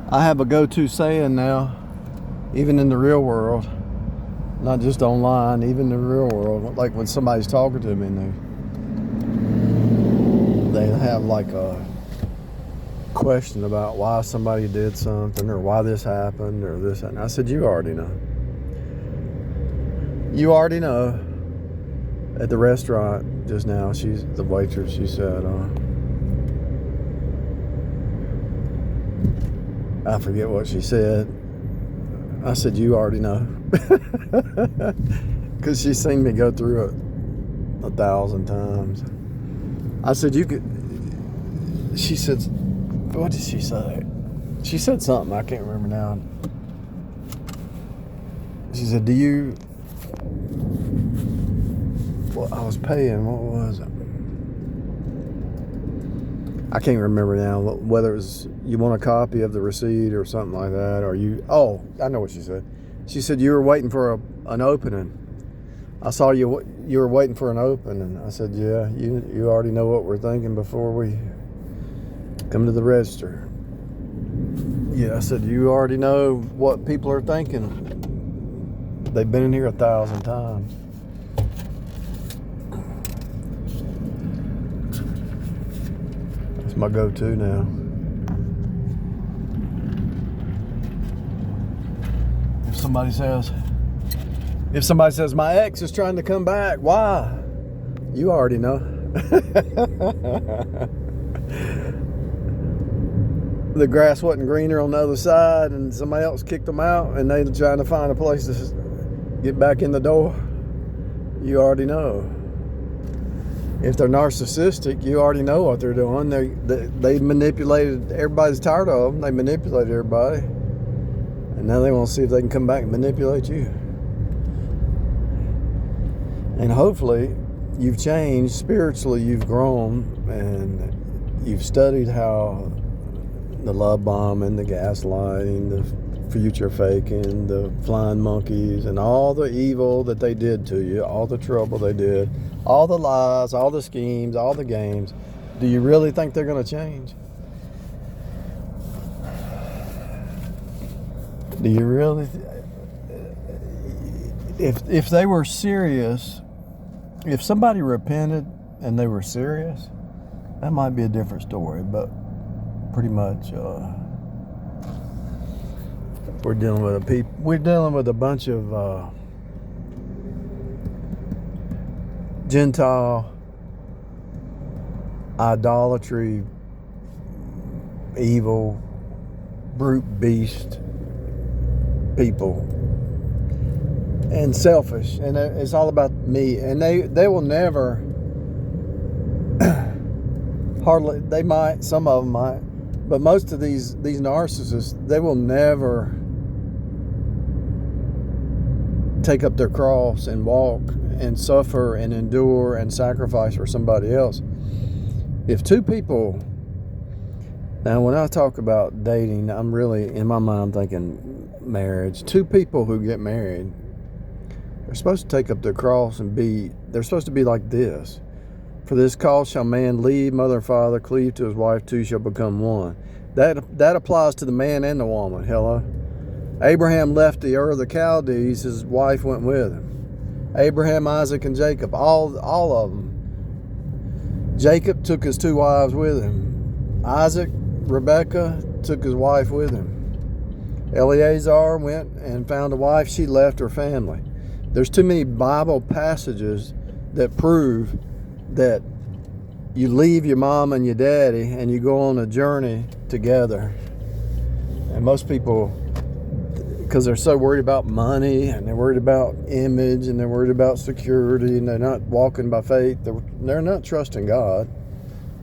I have a go-to saying now, even in the real world, not just online, even in the real world. Like when somebody's talking to me and they have like a question about why somebody did something or why this happened or this. And I said, you already know. You already know. At the restaurant just now, she's the waitress. She said, I forget what she said. I said, you already know. Because she's seen me go through it 1,000 times. I said, you could. She said, what did she say? She said something, I can't remember now. She said, do you. Well, I was paying, what was it? I can't remember now whether it was you want a copy of the receipt or something like that, or you. Oh, I know what she said. She said you were waiting for an opening. I saw you were waiting for an opening. I said, yeah, you already know what we're thinking before we come to the register. Yeah, I said you already know what people are thinking. They've been in here 1,000 times. That's my go-to now. If somebody says my ex is trying to come back, why? You already know. The grass wasn't greener on the other side and somebody else kicked them out and they're trying to find a place to get back in the door. You already know. If they're narcissistic, you already know what they're doing. They manipulated, everybody's tired of them. They manipulated everybody. And now they want to see if they can come back and manipulate you. And hopefully you've changed spiritually, you've grown, and you've studied how the love bombing, the gaslighting, the future faking, the flying monkeys, and all the evil that they did to you, all the trouble they did, all the lies, all the schemes, all the games. Do you really think they're going to change? Do you really? If they were serious, if somebody repented and they were serious, that might be a different story. But pretty much, we're dealing with a bunch of Gentile idolatry, evil, brute beast people, and selfish, and it's all about me. And they will never hardly, they might, some of them might, but most of these narcissists, they will never take up their cross and walk and suffer and endure and sacrifice for somebody else. If two people, now when I talk about dating, I'm really, in my mind, thinking marriage. Two people who get married, they're supposed to take up their cross and they're supposed to be like this. For this cause shall man leave mother and father, cleave to his wife, two shall become one. That applies to the man and the woman. Hello? Abraham left the Ur of the Chaldees, his wife went with him. Abraham, Isaac, and Jacob, all of them. Jacob took his two wives with him. Isaac, Rebekah, took his wife with him. Eleazar went and found a wife, she left her family. There's too many Bible passages that prove that you leave your mom and your daddy and you go on a journey together. And most people, because they're so worried about money and they're worried about image and they're worried about security and they're not walking by faith, they're not trusting God.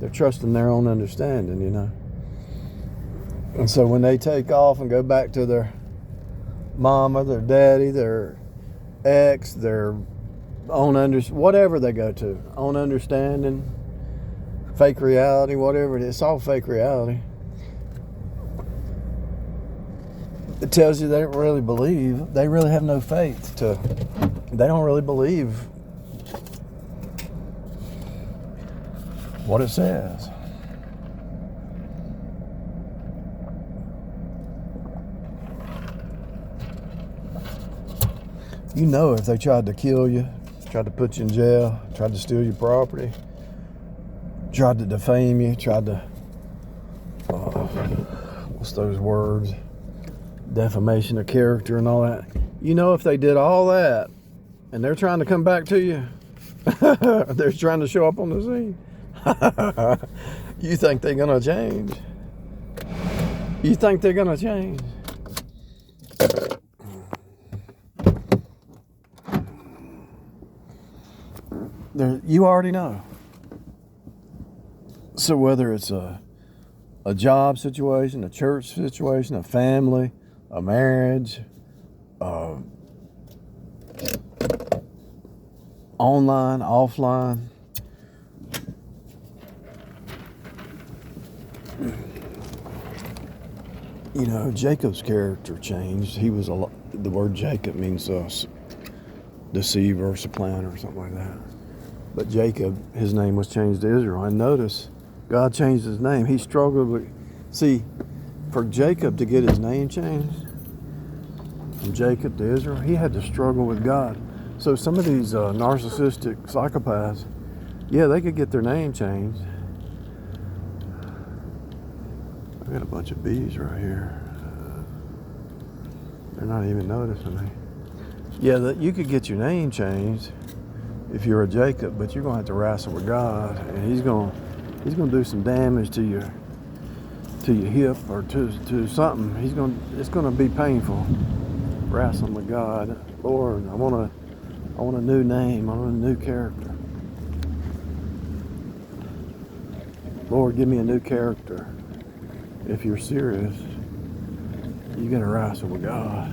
They're trusting their own understanding, you know. And so when they take off and go back to their mama, their daddy, their ex, their own whatever they go to, own understanding, fake reality, whatever it is, it's all fake reality. It tells you they don't really believe. They really have no faith. They don't really believe what it says. You know if they tried to kill you, tried to put you in jail, tried to steal your property, tried to defame you, tried to, what's those words? Defamation of character and all that. You know if they did all that and they're trying to come back to you, they're trying to show up on the scene. You think they're going to change? You think they're going to change? You already know. So whether it's a job situation, a church situation, a family, a marriage, online, offline, you know, Jacob's character changed. He was the word Jacob means deceiver, supplanter, or something like that. But Jacob, his name was changed to Israel. And notice, God changed his name. He struggled with, see, for Jacob to get his name changed, from Jacob to Israel, he had to struggle with God. So some of these narcissistic psychopaths, yeah, they could get their name changed. I got a bunch of bees right here. They're not even noticing me. Yeah, you could get your name changed if you're a Jacob, but you're gonna have to wrestle with God, and He's gonna do some damage to your hip or to something. It's gonna be painful. Wrestling with God, Lord, I want a new name. I want a new character. Lord, give me a new character. If you're serious, you gotta wrestle with God.